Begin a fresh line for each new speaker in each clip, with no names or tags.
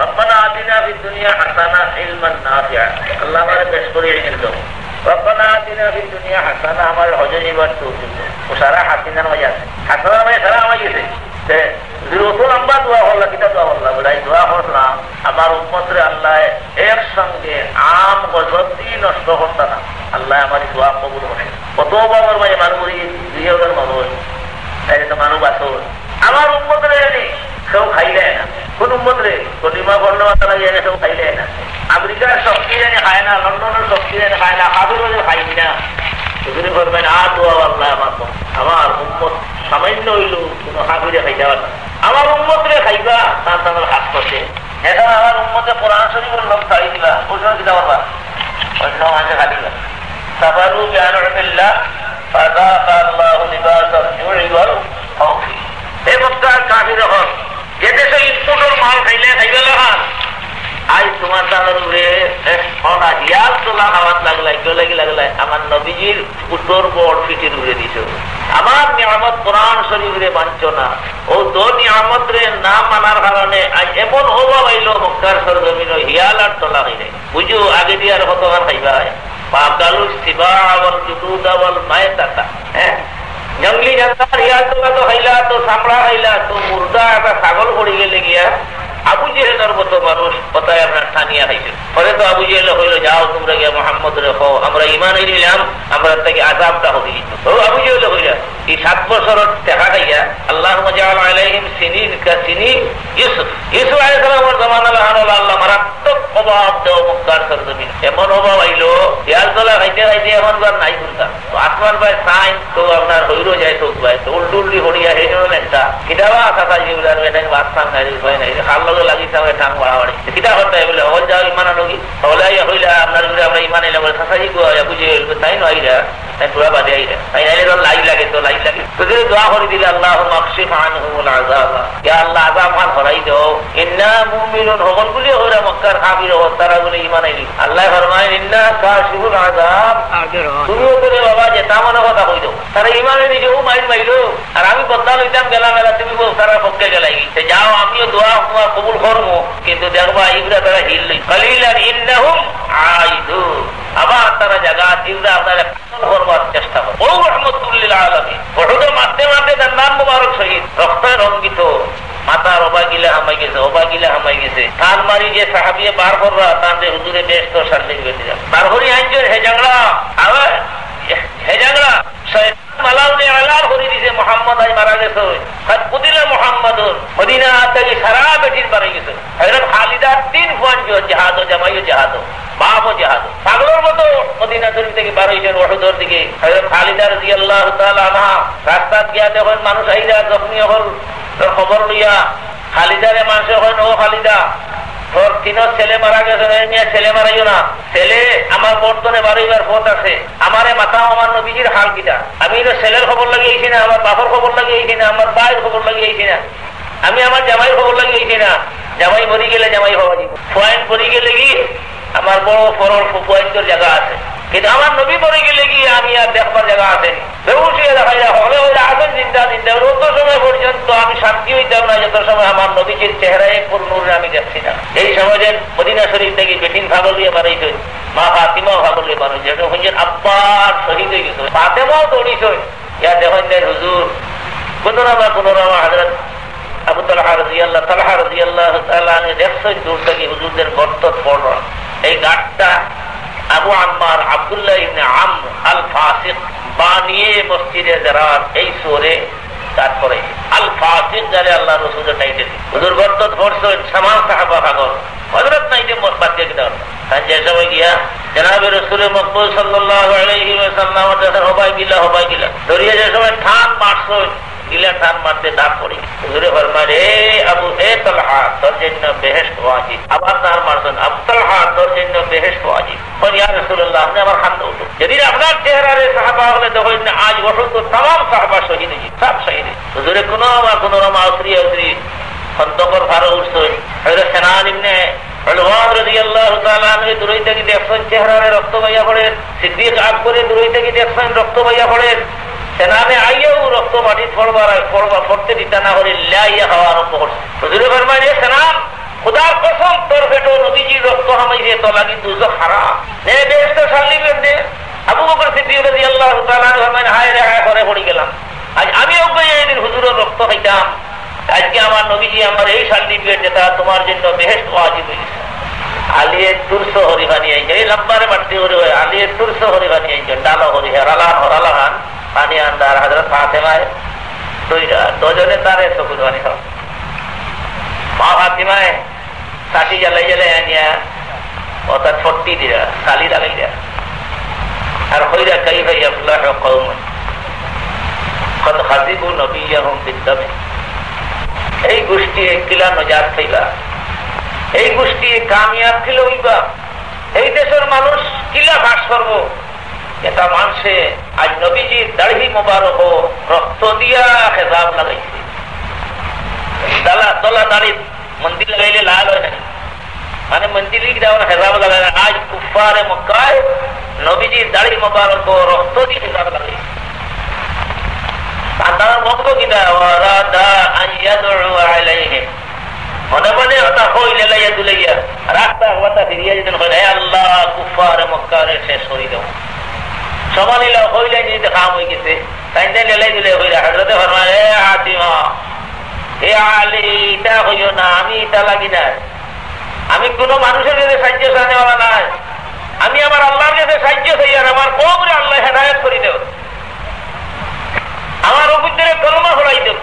রব্বানা আতিনা ফিদ দুনিয়া হাসানা ইলমান নাফিআ, আল্লাহ আমারে পেশ করে ইলম দাও। রব্বানা আতিনা ফিদ দুনিয়া হাসানা, আমার হজে যাবার তৌফিক দাও। ও সারা হাসিনার মজা আছে, হাসানা মানে সারা আমার গেছে যত লম্বা দোয়া হল্লা কিতা দোয়া হল্লা বলাই দোয়া করলাম আমার উম্মতরে আল্লাহ একসঙ্গে আম গজব দিয়ে নষ্ট করতা না, আল্লাহ আমার দোয়া কবুল করে। কত বাবার মাঝে মানুষ 2000 মানুষ তো মানুষ আসল আমার উম্মতরে জানি কেউ খাইলে না, কোন উম্মতরে কলিমা বর্ণ মাতা লাগে কেউ খাইলে না। আমেরিকার শক্তি জানি খায় না, লন্ডনের শক্তি জানি খায় না, কাবির খাইনি না। তুমি করবেন আর দোয়া আল্লাহ আমার উম্মত সামান্য হইল কোন কাবিরে খাইতে পারে না, আমার উম্মতরে খাইবা তার তাদের হাত করছে। এখন আমার উম্মতে কোরআন শরীফের লোক খাই দিবা, ওই দিতে পারবা, অন্য মাঝে খাইবা। সাফারু বিআনউমিল্লাহ ফাযাকা আল্লাহু লিবাসাল জুই ওয়াল খাউফি। এই বক্তা কাফির হন যে দেশে ইনপুটের মাল খাইলে খাইবে লাগান, আজ তোমার তাদের উপরে হিয়াল তোলা খাওয়াত লাগলাই আমার নবীজির উত্তর বড় পিঠির উপরে দিছ। আমার নিয়ামত কোরআন শরীফরে মানছ না, ও দো নিয়ামত রে না মানার কারণে আজ এমন অভাব আইল মক্কার সরজমিন হিয়াল আর তোলা হইলে বুঝো আগে দিয়ে আর কতবার খাইবা হয় পাকালু সিবা আওয়াল জুদুদ আওয়াল মায়তাতা। হ্যাঁ, জঙ্গলি জানতার হিয়াল তোলা তো খাইলা, তো চামড়া খাইলা, তো মুর্দা একটা ছাগল পড়ে গেলে গিয়া আবু জেহেলের মতো মানুষ কথায় আপনার স্থানীয় খাইছেন। পরে তো আবু জেহেল হইল যাও তোমরা গিয়ে মোহাম্মদ রেখো, আমরা ইমান নিলাম, আমরা থেকে আযাবটা হতে দিত। ও আবু জেহেল হইল এই 7 বছরের দেখা খাইয়া আল্লাহুম্মা জাআল আলাইহিম সিনিন কাসিনি ইউসুফ আলাইহিস সালামের জামানা লাহানুল আল্লাহ মারাত্মক অভাব দেও মক্কার সরজমিন। এমন অভাব আইল হিয়াল তোলা খাইতে খাইতে এমন বার নাই করতাম। তো আসমান ভাই সাইন তো আপনার হইল যায় চোখ ভাই তো উল্টুল্টি হরিয়া সেই জন্য একটা কিতাবা আশা যেগুলো এটাকে বাঁচতাম নাই ভয় নাই খাল লাগিয়েছে টান বাড়াবাড়ি কিতা করতে বলে হল যাও ইমান আনোগি হলাই হইলা আপনার আমরা ইমান এলাম বলে সাসাই বুঝে তাই নইরা তাই পুরা বাদে আইরা তাই নাইলে তো লাই লাগে তো লাই লাগে তো যদি দোয়া করে দিলে আল্লাহ মাকশিফ আনহুল আযাব, ইয়া আল্লাহ আযাব মান হরাই দাও। ইন্না মুমিনুন হগল গুলি ওরা মক্কার কাফির ও তারা বলে ইমান আইলি আল্লাহ ফরমায় ইন্না কাশিফুল আযাব, তুমি ওরে বাবা যে তামনা কথা কই দাও তারা ইমান আইলি যে ও মাইল মাইলো আর আমি বদলা লইতাম গেলাম মেলা তুমি তারা পক্ষে গেলাই যাও আমিও দোয়া তোমার কবুল করবো, কিন্তু দেখবা ইবরা তারা হিল কালিলান ইন্নাহুম আইদুন, আবার তারা জায়গা ইবরা আপনারা করবার চেষ্টা করে। ও রহমতুল্লিল আলামিন ওটা মারতে মারতে তার নাম মুবারক শহীদ রক্তে রঙ্গিত মাতার অবাগিলা হামাই গেছে থান মারি যে সাহাবিয়ে বার কররা তাদের হুজুরে বেশ তো সার্টিফিকেট দিলাম বার হরি আইনজন হে জাংলা আবার হে জাংলা মালাউনি আলার করে দিছে মোহাম্মদ আজ মারা গেছে কুদিলা মোহাম্মদুর মদিনা থেকে সারা বেটির মারা গেছে। হযরত খালিদার 3 ফুয়ান জিহাদ ও জামাইও জিহাদ বাপ ও জিহাদ পাগলের মতো মদিনা শরীফ থেকে বার হইছেন ওহুদের দিকে। হযরত খালিদা রাদিয়াল্লাহু তাআলা আনহা রাস্তা গিয়া দেখেন মানুষ আইরা জখমি হল, খবর লইয়া খালিদারে মানুষ হয় ও খালিদা তোর 3 ছেলে মারা গেছে, ছেলে মারাইও না, ছেলে আমার বর্তনে বাড়িবার পথ আছে, আমারে মাথা আমার নবীজির হাল কিটা, আমি ছেলের খবর লাগিয়েছি না, আমার বাপর খবর লাগিয়েছি না, আমার ভাইয়ের খবর লাগিয়েছি না, আমি আমার জামাইয়ের খবর লাগিয়েছি না, জামাই মরি গেলে জামাই হওয়া দিব, পয়েন্ট মরি গেলে কি আমার বড় ফরল পয়েন্টের জায়গা আছে, কিন্তু আমার নবী মরে গেলে কি আমি আর দেখবার জায়গা আছে হলে ওইটা আসেন চিন্তা অত সময় পর্যন্ত আমি শান্তি হইতাম না যত সময় আমার নবীজির চেহারায় পূর্ণরে আমি দেখছি না। এই সময় যে মদিনা শরীফ থেকে বেটিন ভাগল দিয়ে বানাইছে, মা ফাতিমাও ভাগল দিয়ে বানাইছে, হুজুর আব্বার শহীদ হয়ে গেছে, ফাতেমাও দৌড়িছ ইয়া দেখেন দেন হুজুর কোন নামা হযরত আবু তালহা রাদিয়াল্লাহু তাআলা দেখছেন দূর থেকে হুজুরদের গর্ত পড়ল। এই গাছটা আবু আম্মার আব্দুল্লাহ ইবনে আমর আল ফাসিক বানিয়ে মসজিদে জারার এই সূরে কাজ করে আল ফাসিক যারে আল্লাহ রাসূলের টাইটেল হুজুর গর্ত পড়ছেন সামান সাহাবা ভাগল হযরত নাইতে মসজিদে গিয়ে তাই যে সময় গিয়া জনাবে রাসূল মকবুল সাল্লাল্লাহু আলাইহি ওয়াসাল্লাম দেখেন হবাই গিলা দরিয়া যে সময় ঠান মারছেন গিলা ঠান মারতে দাঁত পড়ে হুজুরে ফরমায় রে আবু এ তালহা তোর জন্য বেহেশত ওয়াজিব, আবার তার মারছেন আবু তালহা তোর জন্য বেহেশত ওয়াজিব। বল ইয়া রাসূলুল্লাহ আপনি আমার খান্দা উঠো, যদি আপনার চেহারারে সাহাবা হলে দেখেন আজ ওহদ তো तमाम সাহাবা শহীদ হয়েছে, সব শহীদ। হুজুরে কোনো মাউসরি খন্দকর ভালো উঠছে হযরত সেনান ইবনে উলওয়ান রাদিয়াল্লাহু তাআলা আনহু দূরে থেকে দেখছেন চেহারারে রক্ত বাইয়া পড়ে, সিদ্দিক আকবরে দূরে থেকে দেখছেন রক্ত বাইয়া পড়ে, সেনানে আইয়াও রক্ত মাটি পড়তে দিতা না করে লাইয়া খাওয়া আরম্ভ করছে। হুজুরে ফরমায় সেনান খুদার কসম তোর পেটো নবীজির রক্ত হামাইছে তো লাগি দুজক হারাম নে বেহেশত সাল্লিবেন দে। আবু বকর সিদ্দিক রাদিয়াল্লাহু তাআলা ফরমায় হায় রে হায় করে পড়ে গেলাম, আজ আমিও এইদিন হুজুরের রক্ত খাইতাম, আজকে আমার নবীজি আমার এই সার্টিফিকেট যেটা তোমার জন্য বেহেশত ওয়াজিব হয়েছে। আলিয়ে তুরস হরি বানি আইছে এই লম্বারে বাড়তি হরি হয় আলিয়ে তুরস হরি বানি আইছে ডালো হরি হরালান হরালাহান পানি আন্দার হযরত ফাতেমায় দুজনে তারে চকুর বানি খাও। মা ফাতিমায় কাঠি জ্বালাই জ্বালাই আনিয়া ও তার ফট্টি দিয়া কালি লাগাই দেয়া আর হইরা কাইফা ইয়াফলাহু কওমুন কদ খাযিবু নবিয়্যাহুম বিদ্দামি। এই গোষ্ঠী কিলা নজাত পাইবা, এই গোষ্ঠী কামিয়াব ছিল হইবা, এই দেশের মানুষ কিলা ভাস করব। এটা মানুষে আজ নবীজির দাড়ি মোবারক রক্ত দিয়া খেজাব লাগাইছে। দলা দাড়ি মন্দির লাগাইলে লাল হয় নাই, মানে মন্দির হেজাব লাগাই আজ কুফারে মক্কায় নবীজির দাড়ি মোবারক রক্ত দিয়ে হেজাব লাগাইছে। তার ভক্ত কিনা মনে মনে ওটা হইলে লাইয়া দুলাইয়া রাস্তা হওয়াটা ফিরিয়া যেতেন হইলে আল্লাহ কুফারে মক্কারে শেষ হয়ে দেব সমানিল হইলে নিজে কাম হয়ে গেছে তাই লেলাই দিলে হইলে হযরতে ফরমায় এ ফাতিমা হে আলী এটা হইও না, আমি এটা লাগি না, আমি কোন মানুষের কাছে সাহায্য চাইওয়ালা নাই, আমি আমার আল্লাহর কাছে সাহায্য চাই আর আমার কওমরে আল্লাহ হেদায়েত করে দেব, আমার উপরে কলমা হলাই দেব।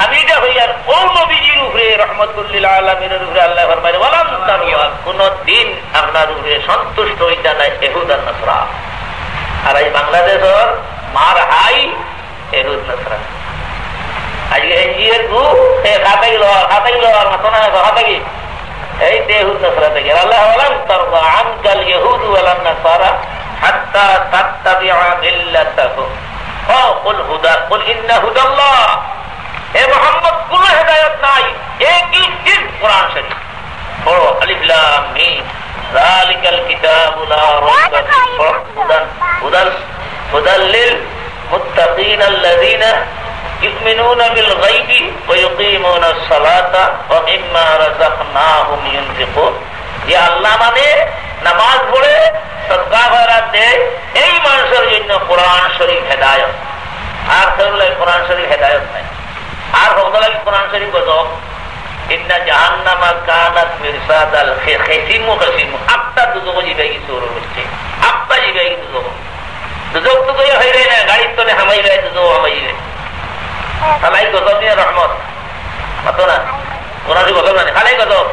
আমি এটা হই আর ও নবীজির উপরে রহমতুল্লিল আলামিনের উপরে আল্লাহ ফরমায় ওয়ালাম তামিয়া কোনদিন আপনার উপরে সন্তুষ্ট হইতা নাই ইহুদ আর নাসরা। আর এই বাংলাদেশের মার হাই ইহুদ নাসরা আজকে এনজিওর গ্রুপ খাতাই লওয়ার মতো না খাতাকি এই ইহুদ নাসরা থেকে আল্লাহ ওয়ালাম তারদা আনকাল ইহুদ ওয়ালান নাসারা হাত্তা তাত্তাবিআ মিল্লাতাহুম কুল হুদা কুল ইন্না হুদাল্লাহ। হে মুহাম্মদ কোন হেদায়েত নাই, একই দিন কোরআন শরীফ পড়ো আলিফ লাম মিম যালিকাল কিতাবু লা রাইবা ফিহি হুদাল লিল মুত্তাকিন আল্লাযীনা يؤمنون بالغيب ويقيمون الصلاة ومما رزقناهم ينفقون। যে আল্লাহ মানে নামাজ পড়ে সদকা খয়রাত দেয় এই মানুষের জন্য কোরআন শরীফ হেদায়েত, আর কেউলাই কোরআন শরীফ হেদায়েত নাই। আর হকদলাই কোরআন শরীফ গজব ইন্না জাহান্নামা কানাত মিরসাদাল খিসিমু খিসিমু আটটা দুজক জিবাই কিছু হচ্ছে আটটা জিবাই দুজক দুজক তো কই হইরে না গাড়ির তলে হামাইলে দুজক হামাইলে খালাই গজব নিয়ে রহমত মাতো না কোরআন গজব না খালাই গজব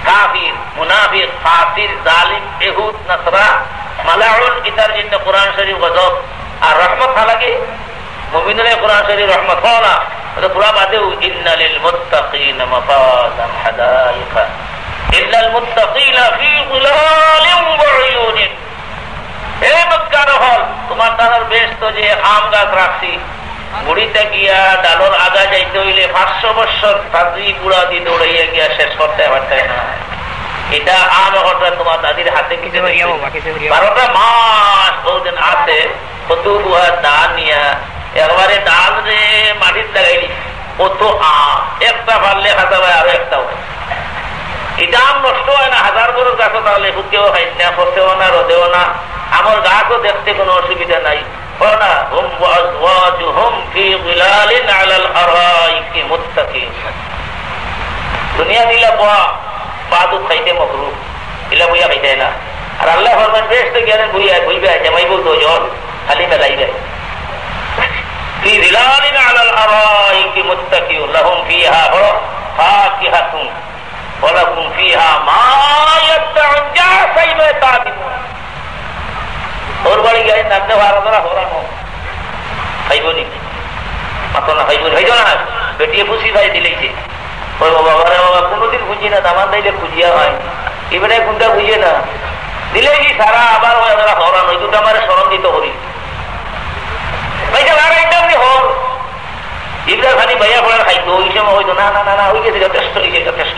কাফির মুনাফিক ফাসির জালিম ইহুদ নাসরা মালাউন ইতার জন্য কোরআন শরীফ গজব আর রহমত লাগে মুমিনের কোরআন শরীফ রহমত হয় না। তো পুরা বাদেও ইন্নালিল মুত্তাকিনা মাফাজান হাদাইকা ইল্লাল মুত্তাকিনা ফি যিলালিন ওয়া উয়ুনিন। হে মক্কার হল তোমার তার বেশ তো যে আম গাছ রাখছি গুড়িতে গিয়া ডালর আগা যাইতে হইলে 500 বছর তাজি গুড়া দিয়ে দৌড়াইয়া গিয়া শেষ করতে পারতাই না। এটা আম হঠাৎ তোমার দাদির হাতে কিছু 12টা মাস বহুদিন আছে কত ডাল নিয়া একবারে ডাল রে মাটির লাগাইলি কত আম একটা পারলে খাতা ভাই আরো একটাও এটা আম নষ্ট হয় না। 1000 বড় গাছও তাহলে হুকেও হয় না, ফসেও না, রোদেও না, আমার গাছও দেখতে কোনো অসুবিধা নাই। দুনিয়া দিলা বাদু খাইতে মকরু এলা বইয়া খাইতে না। আর আল্লাহ ফরমান বেশ তো জ্ঞানের বইয়া বইবে জামাইব তো জল খালি মেলাইবে في ظلال على الأرائك متكئون لهم فيها فاكهة ولكم فيها ما يدعون যা চাইবে তা দিব। ওর বাড়ি গিয়ে নামতে ভাড়া হরানো খাইব নি মাত্র না খাইব খাইব না বেটিয়ে খুশি ভাই দিলেইছে ওই বাবা বাবা কোনোদিন খুঁজি না দামান দিলে খুঁজিয়া হয় এবারে কোনটা খুঁজে না দিলে কি সারা আবার হরানো ওই দুটো আমার স্মরণ দিতে করি ইবরা খালি ভাইয়া পড়ার খাইতো ওই সময় হইতো না না না না হয়ে গেছে যথেষ্ট হয়েছে যথেষ্ট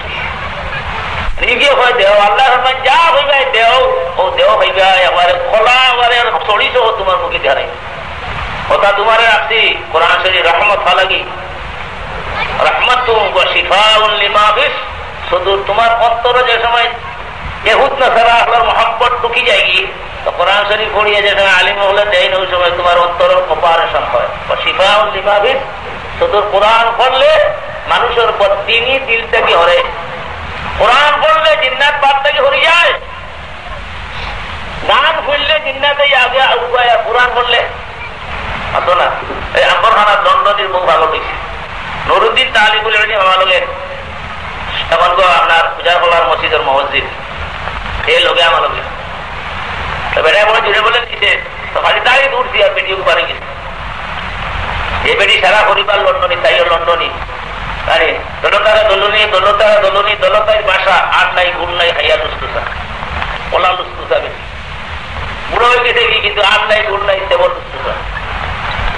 নিজে হয় দেও আল্লাহ যা হইবে দেও ও দেও হইবে এবারে খোলা এবারে চড়িছ তোমার মুখে দেখাই কথা তোমারে রাখছি কোরআন শরীফ রহমত লাগি রহমত শিফাউন লিমা ফিস শুধু তোমার অন্তরে যে সময় ইহুদ নাসারা আল্লাহর মহব্বত ঢুকি যায় কি, তো কোরআন শরীফ পড়িয়ে যে সময় আলিম হলে দেন ওই সময় তোমার অন্তরের অপারেশন হয়। শিফাউল লিমাবিদ, শুধু কোরআন পড়লে মানুষের দিনই দিল থেকে হরে। কোরআন পড়লে জিন্নাত বাদ থেকে হরে যায়। গান ফুললে জিন্নাতে আগে উপায়, কোরআন পড়লে হতো না। এই আম্বরখানার দণ্ডটির মুখ ভালো হয়েছে। নুরুদ্দিন তালিবুল ইলম ভালো লাগে। তখন আপনার পূজা কলার মসজিদের মসজিদ এই লোকে আমার লোকে বেটা বলে জুড়ে বলে দিচ্ছে, তো খালি তাই দূর দিয়ে বেটি উপরে গেছে। এই বেটি সারা পরিবার লন্ডনী, তাইও লন্ডনী। আরে দলতারা দলনী, দলতারা দলনী, দলতার বাসা আর নাই, গুণ নাই, খাইয়া লুস্তুসা, ওলা লুস্তুসা বেশি বুড়ো হয়ে গেছে কি, কিন্তু আর নাই, গুণ নাই, তেমন লুস্তুসা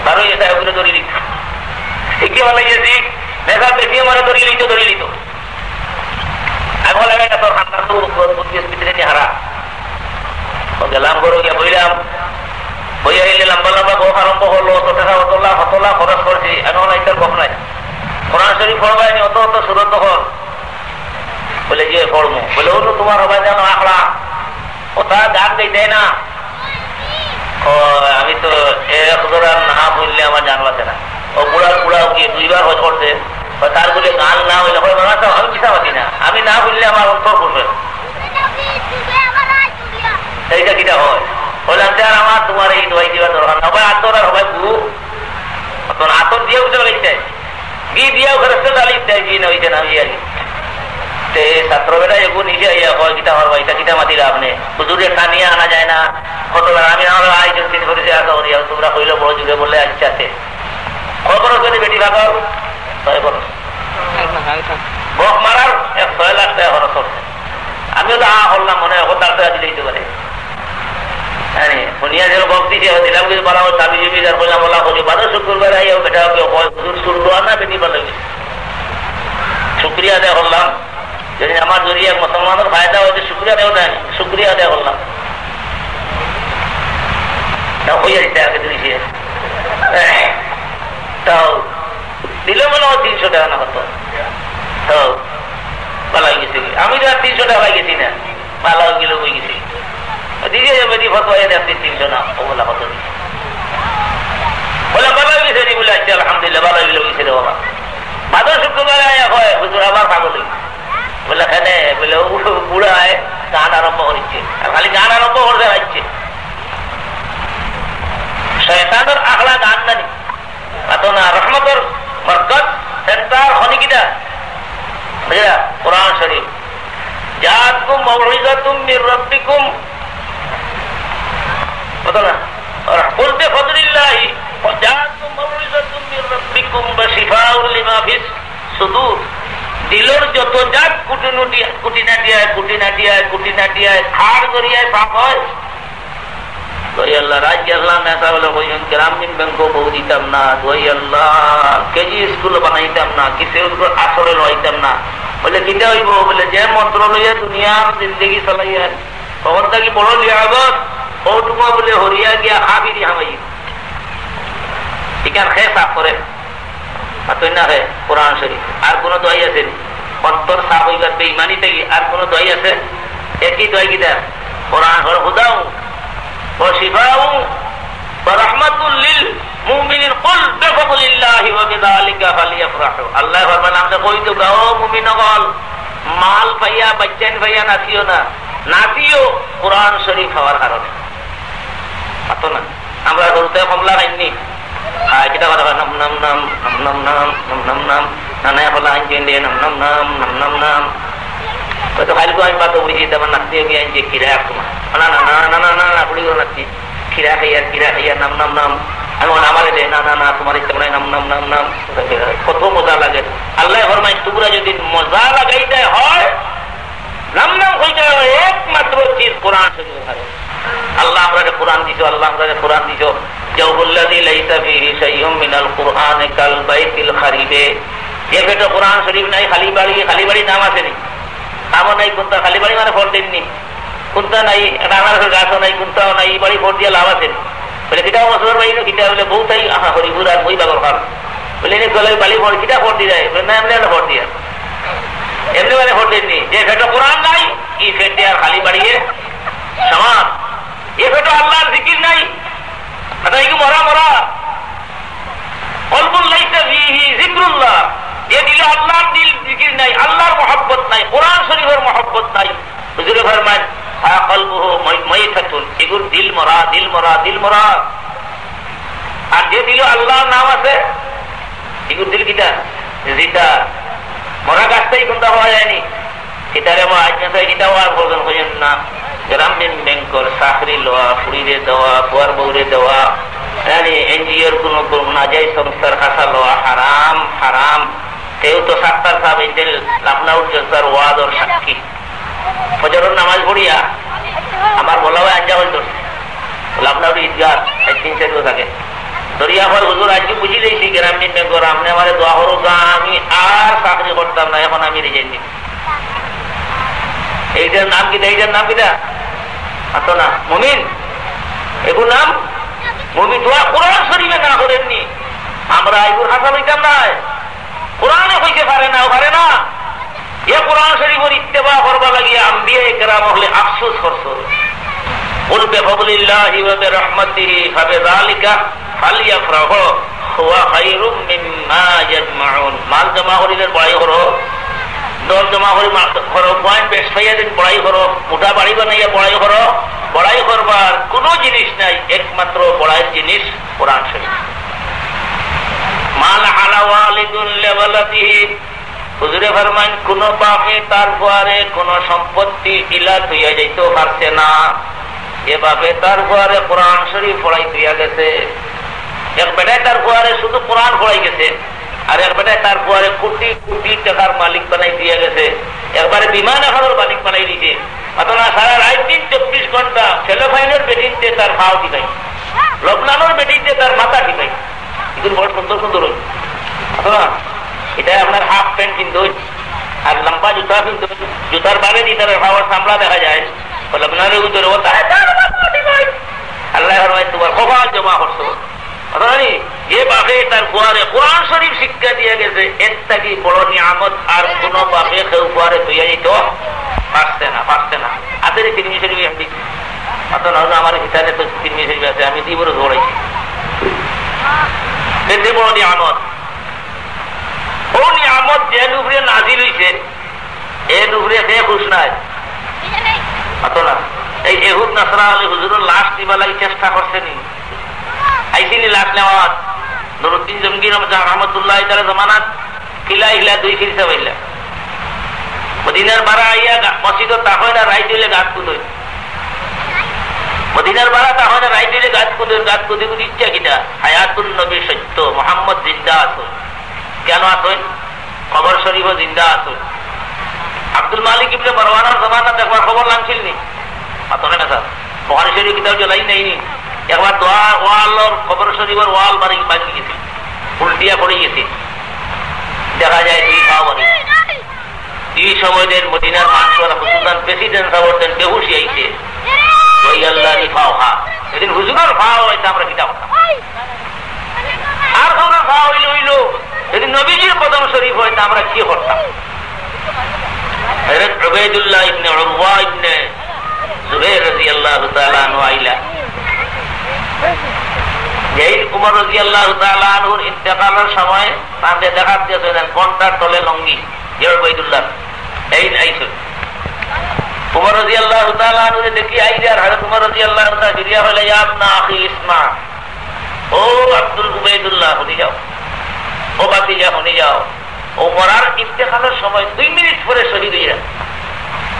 ভালো গেছে। ওগুলো ধরে দিত ঠিকই ভালো গেছি, দেখা দেখি মানে ধরিয়ে লিত, ধরিয়ে লিত। আমি বললাম এটা তোর খান্নার তো ভিতরে নিয়ে হারা। গেলাম গরু গিয়ে বইলাম, বই আইলে লম্বা লম্বা গোপ আরম্ভ হলো, অত টাকা অতলা হতলা খরচ করছি। আমি বললাম এটার গপ নাই, কোরআন শরীফ পড়বাইনি, অত অত সুরত হল। বলে যে পড়বো, বলে ওগুলো তোমার হবাই জানো আখড়া, ওটা গান গাইতে না। আমি তো এক জোড়া না বললে আমার জান বাঁচে না। ও বুড়ার বুড়াও গিয়ে দুইবার হজ করছে, তার বলে গান না হইলে আমি মিশা পাতি না, আমি না বললে আমার অন্তর করবে। এইটা কিটা হয় বললাম যে আর আমার তোমার এই দোয়াই দেওয়ার দরকার না, সবাই আতর আর সবাই গুরু আতর দিয়েও চলাইতে গি দিয়েও খরচ চালিয়ে গিয়ে নইতে না আর ছাত্র বেটা এগুলো নিজে হয় কিটা হওয়া এটা কিটা মাতিলা আপনি হুজুরে টানিয়ে আনা যায় না। কতবার আমি আমার আয়োজন চিন্তা করেছি আগে তোমরা কইলে বড় যুগে বললে আচ্ছা আছে খবর যদি বেটি ভাগর 6 বছর বক মারার 6 লাখ টাকা খরচ করছে। আমিও তো করলাম মনে হয় তার টাকা দিলে দিতে পারে। হ্যাঁ শুনিয়া যেন বক দিতে দিলাম কিছু বলা দাবি জমি করলাম বলা করি বারো শুক্রবার বেটা হুজুর শুরু না বেটি ভালো শুক্রিয়া আদায় করলাম। যদি আমার জড়িয়ে মুসলমানের ফায়দা হয়েছে শুক্রিয়া দেওয়া দেয়, শুক্রিয়া আদায় করলাম। হইয়া দিতে আগে দিয়েছে তাও দিল মনে হয় 300 টাকা না হতো, তাও ভালো হয়ে গেছে। আমি তো আর 300 টাকা হয়ে গেছি না, ভালো হয়ে গেলে হয়ে গেছি দিদি বেদি ফটো আপনি 300 না ওগুলা হতো বলে ভালো হয়ে গেছে বলে আচ্ছা আলহামদুলিল্লাহ ভালো হয়ে গেলে গেছে রে বাবা। ভাদর শুক্রবার হয় হুজুর আবার পাগল বলে এখানে বলে বুড়ায় গান আরম্ভ করেছে, আর খালি গান আরম্ভ করতে পারছে। শয়তানের আখড়া গান জানি এত না, রহমতের বরকত সেন্টার খনিকিটা বুঝলা কোরআন শরীফ। জাআতকুম মাউইযাতুম মির রাব্বিকুম কত না কুল বিফদলিল্লাহি ওয়া জাআতকুম মাউইযাতুম মির রাব্বিকুম ওয়া শিফাউল লিমা ফিস সুদূর। দিলের যত জাত কুটিনাটিয়ায় খাড় করিয়ায় সাফ হয়। আল্লাহ রাজ্য আল্লাহ নেতা বলে কইজন গ্রামীণ ব্যাংকও বউ দিতাম না, কেজি স্কুল বানাইতাম না, কিছু আসরে লইতাম না। বলে কিটা হইব বলে যে মন্ত্র লইয়া দুনিয়ার জিন্দগি চালাইয়া তখন থাকি বড় লিয়াগত ওটুকু বলে হরিয়া গিয়া হাবিরি হামাই এখান খেয়ে সাফ করে না হে কোরআন শরীফ। আর কোন দোয়াই আছে অন্তর সাফ হইবার বেঈমানি থেকে আর কোন দোয়াই আছে? একই দোয়াই কিটা কোরআন হুদাউ ওয়া শিফাউ ওয়া রাহমাতুল লিল মুমিনিন কুল বিফদলিল্লাহি ওয়া বিযালিকা ফালিয়াফরাহু। আল্লাহ ফরমান আমরা কই তো গাও মুমিনগণ মাল পাইয়া বাচ্চান পাইয়া নাচিও না, নাচিও কোরআন শরীফ হওয়ার কারণে। আতো না আমরা গরুতে কমলা খাইনি kita kata nam nam nam nam nam nam nam nam nam nana apa lah anjing dia nam nam nam nam nam nam betul kali tu aku tahu ini teman nasi yang anjing kira aku mah nana nana nana nana aku lihat nasi kira kaya nam nam nam aku nama le nana nana तुम्हारे teman nam nam nam nam kau मजा लगे अल्लाह फरमाए तुमरा যদি मजा लगाইতে হয় nam nam হইতে একমাত্র চীজ কোরআন শরীফ আছে। আল্লাহ আমাদের কোরআন দিছো, আল্লাহ আমাদের কোরআন দিছো। জাওবুল্লাযী লাইসা ফীহি শাইউম মিনাল কুরআনি কাল বাইতিল খারিবে। যে বেটা কোরআন শরীফ নাই খালি বাড়ি নাম আছে নি, নামও নাই কোনটা খালি বাড়ি মানে ফল দেননি, কোনটা নাই রানার গাছও নাই, কোনটাও নাই, বাড়ি ফল দিয়ে লাভ আছে বলে কিটা বছর বাড়ি না কিটা বলে বউ তাই আহা হরিপুর আর মই বাগর খাল বলে নি গলায় বালি ফল কিটা ফল দিয়ে যায় না এমনি ফল দিয়ে এমনি মানে ভোট দেননি। যে ফেটো কোরআন নাই ই ফেটে আর খালি বাড়িয়ে সমান। এ ফেটো আল্লাহর জিকির নাই, কি মরা মরা কলবুল লাইসা ফীহি যিকরুল্লাহ। এ দিলে আল্লাহর দিল জিকির নাই, আল্লাহর মহব্বত নাই, কোরআন শরীফের মহব্বত নাই। হুজুরে ফরমান কলবুহু মাইতাতুন, এগুর দিল মরা, দিল মরা, দিল মরা। আর যে দিল আল্লাহর নাম আছে এগুর দিল কিটা যেটা মরা গাছটাই কোনটা হওয়া যায়নি। কিতারে আজ কিটাও আর ভোজন করেন না। গ্রামীণ ব্যাংকর চাকরি লওয়া, ফুড়িরে দেওয়া, বুয়ার বউরে দেওয়া, এনজিওর কোন নাজাই সংস্থার খাতা লওয়া হারাম হারাম। কেউ তো সাক্তার সাহেব ইন্টেল লাখনাউর জলসার ওয়াদর সাক্ষী। ফজরের নামাজ পড়িয়া আমার বলা হয় আঞ্জা হল ধরছে লাখনাউর ঈদগাহ 3-4 বছর আগে ধরিয়া হয় হুজুর আজকে বুঝি দিয়েছি গ্রামীণ ব্যাংকর আপনি আমার দোয়া করো, আমি আর চাকরি করতাম না, এখন আমি রিজাইন নিব। এইটার নাম কিনা? এইটার নাম কিনা আতো না মুমিন। এগুর নাম মুমিন। দোয়া কোরআন শরীফে না করেননি, আমরা এগুর হাসা হইতাম না। কোরআনে হইতে পারে না, পারে না। এ কোরআন শরীফের ইত্তেবা করবা লাগিয়ে আম্বিয়া ইকরাম হলে আফসোস করছো। কুল বিফাদলিল্লাহি ওয়া বিরহমাতিহি ফাবিযালিকা ফালইফরাহু হুয়া খায়রুম মিম্মা ইয়াজমাউন। মাল জমা করিলে বড়াই করো, দল জমা করে করো, পয়েন্ট বেশ পাইয়া দিন বড়াই করো, মোটা বাড়ি বানাইয়া বড়াই করো। বড়াই করবার কোন জিনিস নাই, একমাত্র বড়াইয়ের জিনিস কোরআন শরীফ। মাল আলা ওয়ালিদুন লিওয়ালাদিহি, হুজুরে ফরমান কোন বাপে তার ফুয়ারে কোন সম্পত্তি ইলা তুইয়া যাইতে পারছে না। যে বাপে তার ফুয়ারে কোরআন শরীফ পড়াই তুইয়া গেছে, এক বেটায় তার ফুয়ারে শুধু কোরআন পড়াই গেছে, আর এক বেটায় তার ফুয়ারে কোটি কোটি টাকার মালিক বানাই দিয়ে গেছে, একবারে বিমান এখনের মালিক বানাই দিয়েছে। অথবা সারা রাত দিন 24 ঘন্টা ছেলেফাইনের বেটিতে তার ভাও দিবাই, লগ্নানোর বেটিতে তার মাথা দিবাই। এগুলো বড় সুন্দর সুন্দর হই। অথবা এটা আপনার হাফ প্যান্ট কিনতে হই আর লম্বা জুতা কিনতে হই, জুতার বারে দিয়ে তার ভাবার সামলা দেখা যায়। লগ্নানের উত্তরে ও তাই আল্লাহ তোমার কপাল জমা করছো। যে বাপে তার ফুয়ারে কোরআন শরীফ শিক্ষা দিয়ে গেছে, এর থেকে বড় নিয়ামত আর কোন বাপে কেউ ফুয়ারে তৈয়া যেত পারছে না, পারছে না। আদের তিরমিজি শরীফ আমি অত না আমার ভিতরে তো তিরমিজি শরীফ আছে, আমি দুই বড় দৌড়াইছি। বড় নিয়ামত, ও নিয়ামত যে নুবরে নাজিল হইছে এ নুবরে কে খুশ নাই অত না। এই এহুদ নাসরা আলী হুজুরের লাশ দিবা লাগি চেষ্টা করছেনি, আইসিনি লাশ নেওয়ার নুরুদ্দিন জঙ্গির রহমতুল্লাহ তাআলা জামানাত কিলা হিলা 2 খিলসা হইলা মদিনার বাড়া আইয়া মসজিদ তাহলে না রাইট হইলে গাছ কুদই, মদিনার বাড়া তাহলে রাইট হইলে গাছ কুদই, গাছ কুদি কুদি ইচ্ছা কিটা হায়াতুন নবী সত্য, মোহাম্মদ জিন্দা আছেন। কেন আছেন? খবর শরীফও জিন্দা আছেন। আব্দুল মালিক ইবনে মারওয়ানের জামানাত একবার খবর লাংছিল নি আতনে না স্যার, বুখারী শরীফ কিতাব জ্বলাই নাইনি। একবার দোয়া ওয়ালর খবর শরীফের ওয়াল বাড়ি বাকি গেছে, উল্টিয়া পড়ে গেছে, দেখা যায় 2 পা বাড়ি। এই সময়দের মদিনার মানুষরা হুজুরান প্রেসিডেন্ট সাহেবের বেহুশি আইছে, ওই আল্লাহ রিফাও হা এদিন হুজুরের ভাও হইতে আমরা কিতাব আর তোমরা ভাও হইল হইল এদিন নবীজির কদম শরীফ হইতে আমরা কি করতাম। হযরত উবাইদুল্লাহ ইবনে উরওয়া ইবনে জুবাইর রাদিয়াল্লাহু তাআলা আনহু আইলা যেই উমর রাদিয়াল্লাহু তাআলা আনহুর ইন্তেকালের সময় তাকে দেখাতে দেন কোনটার তলে লঙ্গি যে উবাইদুল্লাহ এই আইছে। উমর রাদিয়াল্লাহু তাআলা আনহু দেখি আইলে আর হযরত উমর রাদিয়াল্লাহু তাআলা বিরিয়া হলে ইয়া ইবনা আখি ইসমা, ও আব্দুল উবাইদুল্লাহ শুনি যাও, ও বাতিজা শুনি যাও। ওমরার ইন্তেকালের সময় 2 মিনিট পরে শহীদ হইয়া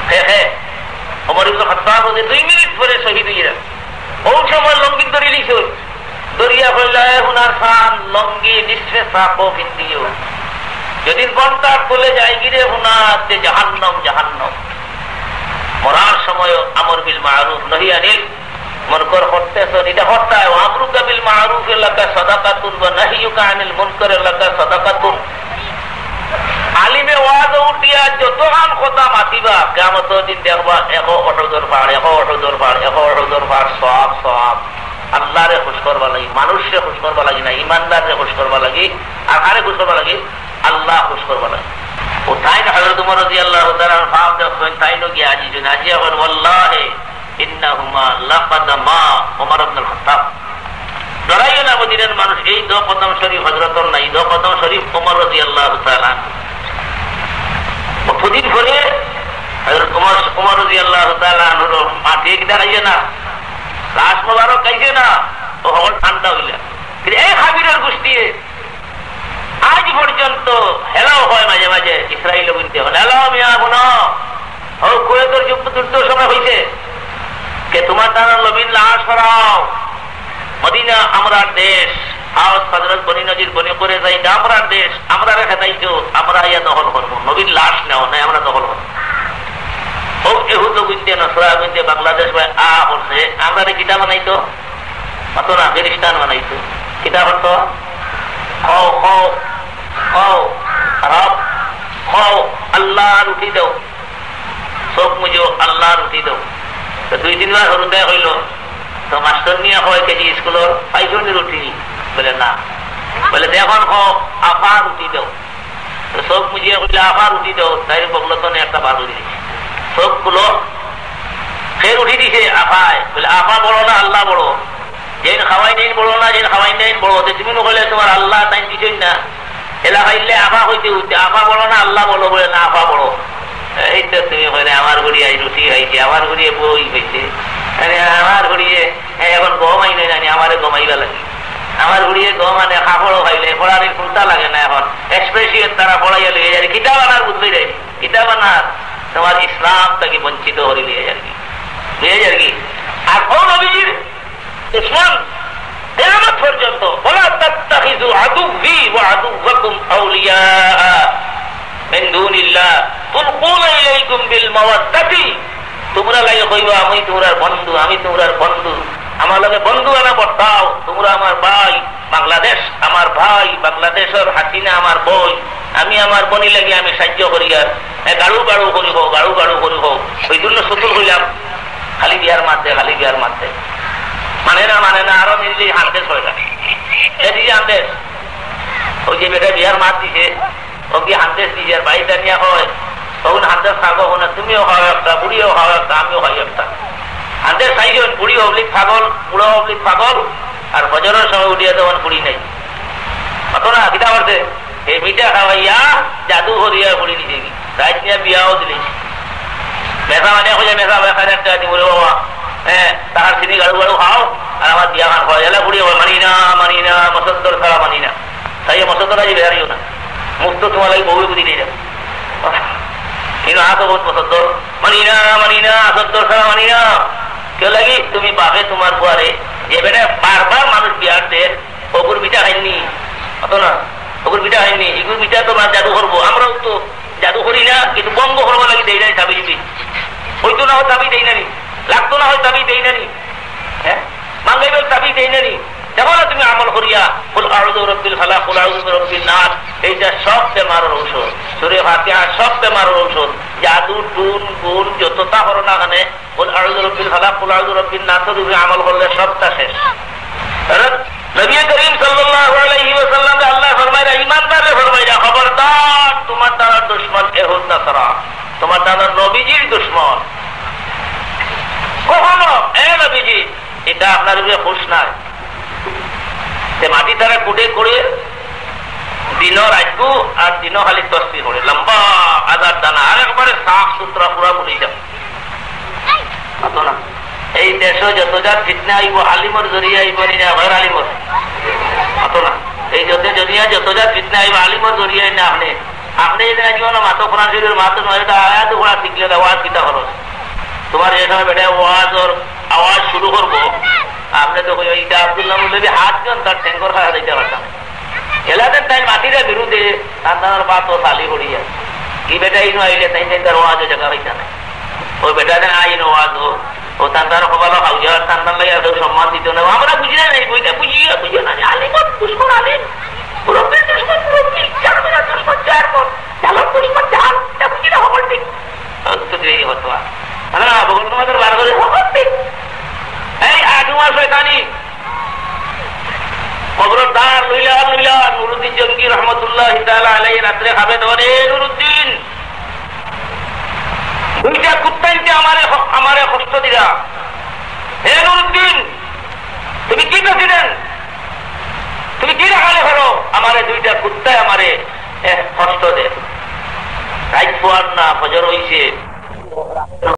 হ্যাঁ ওমর ইবনে খাত্তাব 2 মিনিট পরে শহীদ হইয়া ও সময় লঙ্গি ধরে লিখো দরিয়া হইলা হুনার খান লঙ্গি নিঃশ্বে সাপো ফিন্দিও, যদি ঘন্টা চলে যায় গিরে হুনার যে জাহান্নাম জাহান্নাম। মরার সময় আমর বিল মারুফ নহি আনিল মুনকার করতেছ, এটা হত্যায় আমরুকা বিল মারুফ লাকা সাদাকাতুন ওয়া নাহিয়ুকা আনিল মুনকার লাকা সাদাকাতুন। আলিমে ওয়াজ উঠিয়া যতক্ষণ কথা মাতিবা কিয়ামতের দিন দেখবা 1 পার 1 পার 1 পার সওয়াব সওয়াব। আল্লাহরে খুশ করবা লাগি, মানুষরে খুশ করবা লাগি না, ইমানদাররে খুশ করবা লাগি, আর কারে খুশ করবা লাগি? আল্লাহ খুশ করবা লাগি। ও তাই না হযরত ওমর রাদিয়াল্লাহু তাআলা ফাপ দেখেন তাই নো গিয়ে আজি জন আজি এখন ওয়াল্লাহি ইন্নাহুমা লাকাদামা ওমর ইবনে খাত্তাব ডরাইও না মদিনার মানুষ এই দো কদম শরীফ হযরতর নাই দো কদম শরীফ ওমর রাদিয়াল্লাহু তাআলা প্রতিদিন করে হযরত ওমর রাদিয়াল্লাহু তাআলা আনহু মাঠে কি দাঁড়াইয়ে না লাশ মোবারক খাইছে না ও হল ঠান্ডা হইলা কিন্তু এই হাবিরের গোষ্ঠী আজ পর্যন্ত হেলাও হয় মাঝে মাঝে ইসরায়েল বলতে হল হেলো মিয়া গুণ ও কুয়েতের যুদ্ধ সময় হয়েছে কে তোমার দ্বারা নবীর লাশ সরাও মদিনা আমরার দেশ আওয়াজ হযরত বনি নজির বনি করে যাই আমরার দেশ আমরা রেখে দাইছো আমরা ইয়া দখল করবো নবীর লাশ নেও নাই আমরা দখল করবো ও এহুদ গুনতে নসরা গুনতে বাংলাদেশ করছে আমরা কিতাব বানাইতো অত না ফেরিস্তান বানাইতো কিতাব হতো আল্লাহ উঠি দাও চোখ মুজো আল্লাহ উঠি দাও দুই তিনবার হরুদে হইল তো মাস্টার নিয়ে হয় কেজি স্কুলের পাইছনি উঠি বলে না বলে এখন আফার উঠি দাও চোখ মুজিয়ে হইলে আফার উঠি দাও তাই বগলতনে একটা বার উঠি দিছে চোখ গুলো ফের উঠি দিছে আফায় বলে আফা বড় না আল্লাহ বড় যেন খাওয়াই নেই বড় না যেন খাওয়াই নেই বড় তুমি নকলে তোমার আল্লাহ তাই দিছই না এলাকাইলে আফা হইতে হইতে আফা বড় না আল্লাহ বড় বলে না আফা বড় এই তো তুমি বলে আমার ঘুরিয়ে রুটি হয়েছে আমার ঘুরিয়ে বই হয়েছে আমার ঘুরিয়ে এখন গমাই নেই জানি আমার গমাইবা লাগে আমার ঘুরিয়ে গমানে কাপড়ও খাইলে পড়ার চিন্তা লাগে না এখন এক্সপ্রেসিয়ের তারা পড়াইয়া লিয়ে যায় কিতাব আনার বুঝতে যায় কিতাব আনার তোমার ইসলাম তাকে বঞ্চিত করে লিয়ে যায় কি আর কোন নবীজির ইসলাম কিয়ামত পর্যন্ত ওয়ালা তাত্তাখিযু আদুওয়ি ওয়া আদুওয়াকুম আউলিয়া মিন দুনিল্লাহ তুলকুনা ইলাইকুম বিল মাওয়াদ্দাতি তোমরা লাগে কইবা আমি তোমার বন্ধু আমি তোমার বন্ধু আমার লগে বন্ধু আনা বর্তাও তোমরা আমার ভাই বাংলাদেশ আমার ভাই বাংলাদেশের হাসিনা আমার বই আমি আমার বনি লাগে আমি সাহায্য করি আর গাড়ু গাড়ু করি হোক গাড়ু গাড়ু করি হোক ওই জন্য সতুর হইলাম খালি বিয়ার মারতে মানে না আরো মিললি হান্দেশ হয় না এদিকে হান্দেশ ওই যে বেটা বিয়ার মার দিছে ও কি হান্দেশ দিছে আর বাড়িটা নিয়ে হয় তখন হান্দেশ খাবো না তুমিও খাও একটা বুড়িও খাও একটা আমিও খাই একটা হান্দেশ খাইছেন বুড়ি অবলিক পাগল বুড়ো অবলিক পাগল আর বজরের সময় উঠিয়ে তখন বুড়ি নাই অত না কিতা করছে এই মিঠা খাওয়াইয়া জাদু করিয়া বুড়ি দিছে রাইট নিয়ে বিয়াও দিলেছে মেসা মানে হয়ে মেসা বেখানে একটা বলে বাবা তাহার চিনি গাড়ু গাড়ু খাও আর আমার বিয়া খান খাওয়া এলা বুড়ি মানি না মসদ্দর ছাড়া মানি না তাই মসদ্দর আজ বেহারিও না মুক্ত তোমার লাগে বউ বুঝি দিয়ে যাবে কিন্তু আতো বহুত মসদ্দর মানি না সদ্দর ছাড়া মানি না কেউ লাগি তুমি পাবে তোমার বুয়ারে এবারে বারবার মানুষ বিয়ার দেন অগুর মিঠা খাইনি অত না অগুর মিঠা খাইনি এগুর মিঠা তোমার জাদু করবো আমরাও তো জাদু করি না কিন্তু বঙ্গ করবো লাগে দেই নাই চাবি দিবি হইতো না হয় চাবি দেই নানি লাগতো না হয় চাবি দেই নানি হ্যাঁ মাঙ্গাইবেল চাবি দেই নানি দেখো না তুমি আমল করিয়া কুল আউযু বিরাব্বিল ফালাক কুল আউযু বিরাব্বিন নাস এইটা সব বেমারের ঔষধ সূরা ফাতিহা সব বেমারের ঔষধ জাদু টুন গুণ যতটা করো না কেন কুল আউযু বিরাব্বিল ফালাক কুল আউযু বিরাব্বিন নাস তুমি আমল করলে সবটা শেষ নবী করিম সাল্লাল্লাহু আলাইহি ওয়াসাল্লাম আল্লাহ ফরমায় ঈমানদারকে ফরমায় খবরদার তোমার দ্বারা দুশমন ইহুদ নাসারা তোমার দ্বারা নবীজির দুশমন কখনো নবীজি এটা আপনার উপরে খুশ নাই সে মাটি তারা কুটে করে দিন রাখবো আর দিন খালি তসবি করে লম্বা আদার দানা আর একবারে সাফ সুতরা পুরা পুরি যাব না এই দেশ যত যার ফিতনা আইব আলিমর জরিয়া আইব না ঘর আলিমর অত না এই যত জরিয়া যত যার ফিতনা আইব আলিমর জরিয়া না আপনি যদি আসবো না মাতো কোরআন শরীফের মাতো নয় এটা আয়াত ওরা শিখলে আওয়াজ কিতা খরচ তোমার যে সময় বেটা আওয়াজ শুরু করবো আপনি তো এইটা আব্দুল্লাহ মুল্লবী হাতজন তার ট্যাঙ্কর খাওয়া দিতে পারতাম এলাকার তাই মাটিরা বিরুদ্ধে তার পা তো সালি করিয়া কি বেটা ইনো আইলে তাই তার ওয়াজও জায়গা হইতা না ওই বেটা আইন ওয়াজ ও তার খবর খাওয়া তান্তার লাগে সম্মান দিত না আমরা বুঝি না বইটা বুঝিয়ে না আলিমত দুশ্মন আলিম মুরব্বীর দুশ্মন মুরব্বী চারমিনা দুশ্মন চারমন ঝালর দুশ্মন ঝাল এটা বুঝি না খবর ঠিক এই হতো না ভগবান তোমাদের বার করে খবর ঠিক এই আজুমা শয়তানি খবরদার লইলা নুরুদ্দিন জঙ্গি রহমতুল্লাহ তাআলা আলাইহি রাত্রে খাবে ধরে নুরুদ্দিন দুইটা কুত্তাইতে আমারে কষ্ট দিলা। হে নুরুদ্দিন, তুমি কি করছিলেন? তুমি কি রাখালে হলো? আমারে দুইটা কুত্তায় আমারে কষ্ট দে। রাইত পোয়ার না, ফজর হইছে,